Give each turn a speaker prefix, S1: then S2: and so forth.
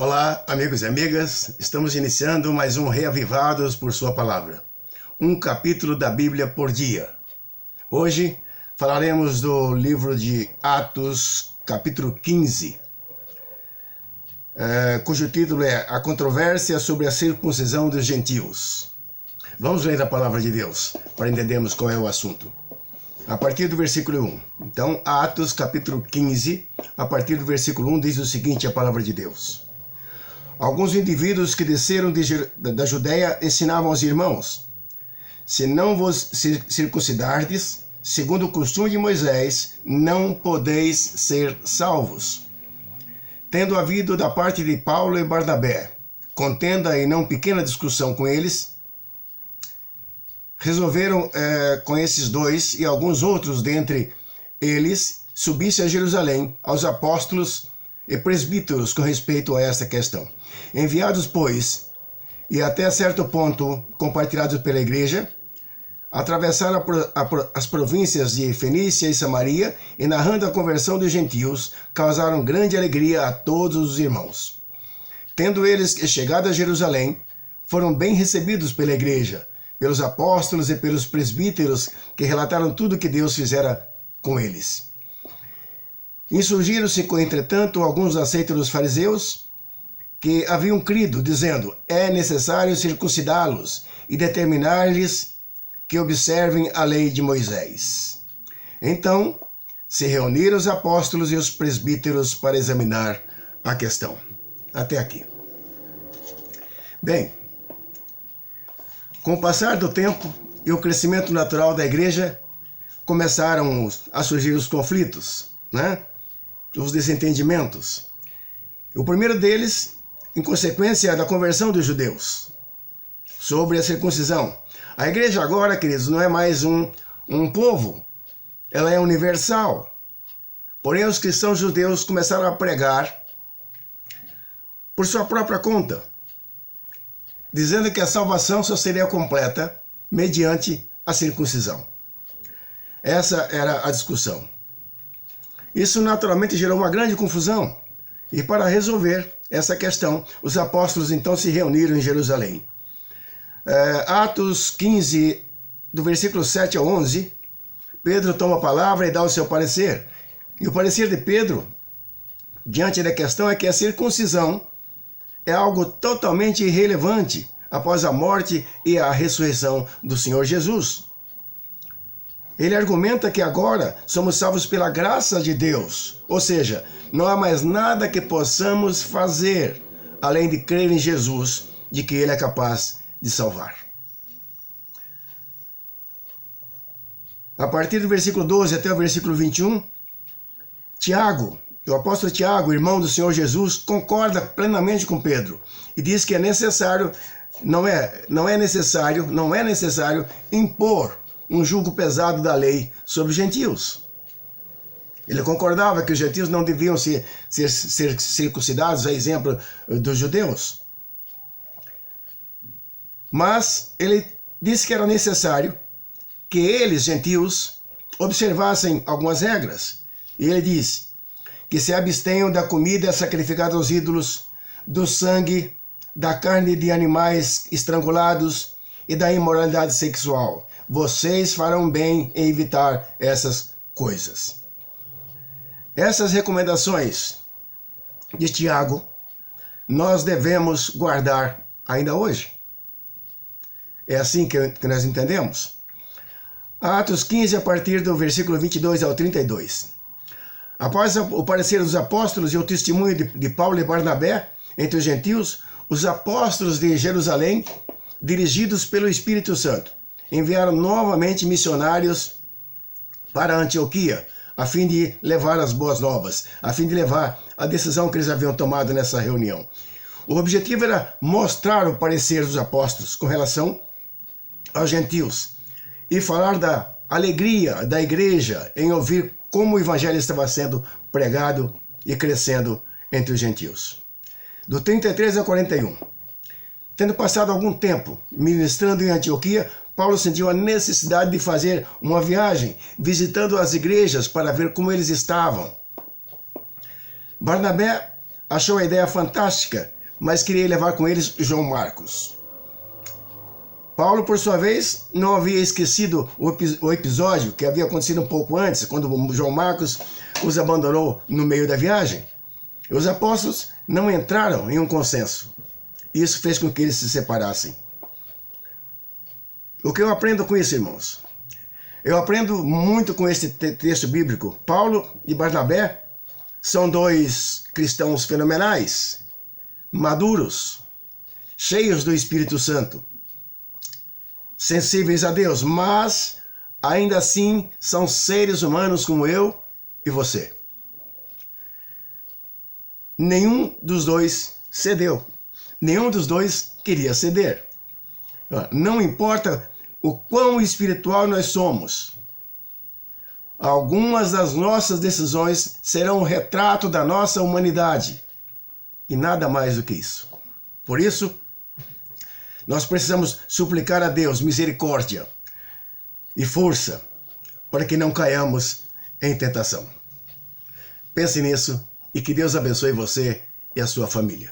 S1: Olá, amigos e amigas, estamos iniciando mais um Reavivados por Sua Palavra, um capítulo da Bíblia por dia. Hoje falaremos do livro de Atos, capítulo 15, cujo título é A Controvérsia sobre a Circuncisão dos Gentios. Vamos ler a palavra de Deus para entendermos qual é o assunto. A partir do versículo 1. Então, Atos, capítulo 15, a partir do versículo 1, diz o seguinte, a palavra de Deus. Alguns indivíduos que desceram da Judéia ensinavam aos irmãos: se não vos circuncidardes, segundo o costume de Moisés, não podeis ser salvos. Tendo havido da parte de Paulo e Barnabé contenda e não pequena discussão com eles, resolveram com esses dois e alguns outros dentre eles subir-se a Jerusalém aos apóstolos e presbíteros com respeito a esta questão. Enviados, pois, e até certo ponto compartilhados pela igreja, atravessaram as províncias de Fenícia e Samaria e, narrando a conversão dos gentios, causaram grande alegria a todos os irmãos. Tendo eles chegado a Jerusalém, foram bem recebidos pela igreja, pelos apóstolos e pelos presbíteros que relataram tudo que Deus fizera com eles. Insurgiram-se, entretanto, alguns da seita dos fariseus que haviam crido, dizendo: é necessário circuncidá-los e determinar-lhes que observem a lei de Moisés. Então, se reuniram os apóstolos e os presbíteros para examinar a questão. Até aqui. Bem, com o passar do tempo e o crescimento natural da igreja, começaram a surgir os conflitos, os desentendimentos. O primeiro deles, em consequência da conversão dos judeus, sobre a circuncisão. A igreja agora, queridos, não é mais um povo, ela é universal. Porém, os cristãos judeus começaram a pregar por sua própria conta, dizendo que a salvação só seria completa mediante a circuncisão. Essa era a discussão. Isso naturalmente gerou uma grande confusão. E para resolver essa questão, os apóstolos então se reuniram em Jerusalém. Atos 15, do versículo 7 ao 11, Pedro toma a palavra e dá o seu parecer. E o parecer de Pedro, diante da questão, é que a circuncisão é algo totalmente irrelevante após a morte e a ressurreição do Senhor Jesus. Ele argumenta que agora somos salvos pela graça de Deus, ou seja, não há mais nada que possamos fazer além de crer em Jesus, de que Ele é capaz de salvar. A partir do versículo 12 até o versículo 21, Tiago, o apóstolo Tiago, irmão do Senhor Jesus, concorda plenamente com Pedro e diz que é necessário, não é necessário impor um jugo pesado da lei sobre os gentios. Ele concordava que os gentios não deviam ser circuncidados, a exemplo dos judeus. Mas ele disse que era necessário que eles, gentios, observassem algumas regras. E ele disse que se abstenham da comida sacrificada aos ídolos, do sangue, da carne de animais estrangulados e da imoralidade sexual. Vocês farão bem em evitar essas coisas. Essas recomendações de Tiago, nós devemos guardar ainda hoje. É assim que nós entendemos. Atos 15, a partir do versículo 22 ao 32. Após o parecer dos apóstolos e o testemunho de Paulo e Barnabé entre os gentios, os apóstolos de Jerusalém, dirigidos pelo Espírito Santo, enviaram novamente missionários para Antioquia, a fim de levar as boas novas, a fim de levar a decisão que eles haviam tomado nessa reunião. O objetivo era mostrar o parecer dos apóstolos com relação aos gentios e falar da alegria da igreja em ouvir como o evangelho estava sendo pregado e crescendo entre os gentios. Do 33 ao 41. Tendo passado algum tempo ministrando em Antioquia, Paulo sentiu a necessidade de fazer uma viagem, visitando as igrejas para ver como eles estavam. Barnabé achou a ideia fantástica mas queria levar com eles João Marcos. Paulo, por sua vez, não havia esquecido o episódio que havia acontecido um pouco antes, quando João Marcos os abandonou no meio da viagem. Os apóstolos não entraram em um consenso. Isso fez com que eles se separassem. O que eu aprendo com isso, irmãos? Eu aprendo muito com este texto bíblico. Paulo e Barnabé são dois cristãos fenomenais, maduros, cheios do Espírito Santo, sensíveis a Deus, mas ainda assim são seres humanos como eu e você. Nenhum dos dois cedeu. Nenhum dos dois queria ceder. Não importa o quão espiritual nós somos, algumas das nossas decisões serão um retrato da nossa humanidade. E nada mais do que isso. Por isso, nós precisamos suplicar a Deus misericórdia e força para que não caiamos em tentação. Pense nisso e que Deus abençoe você e a sua família.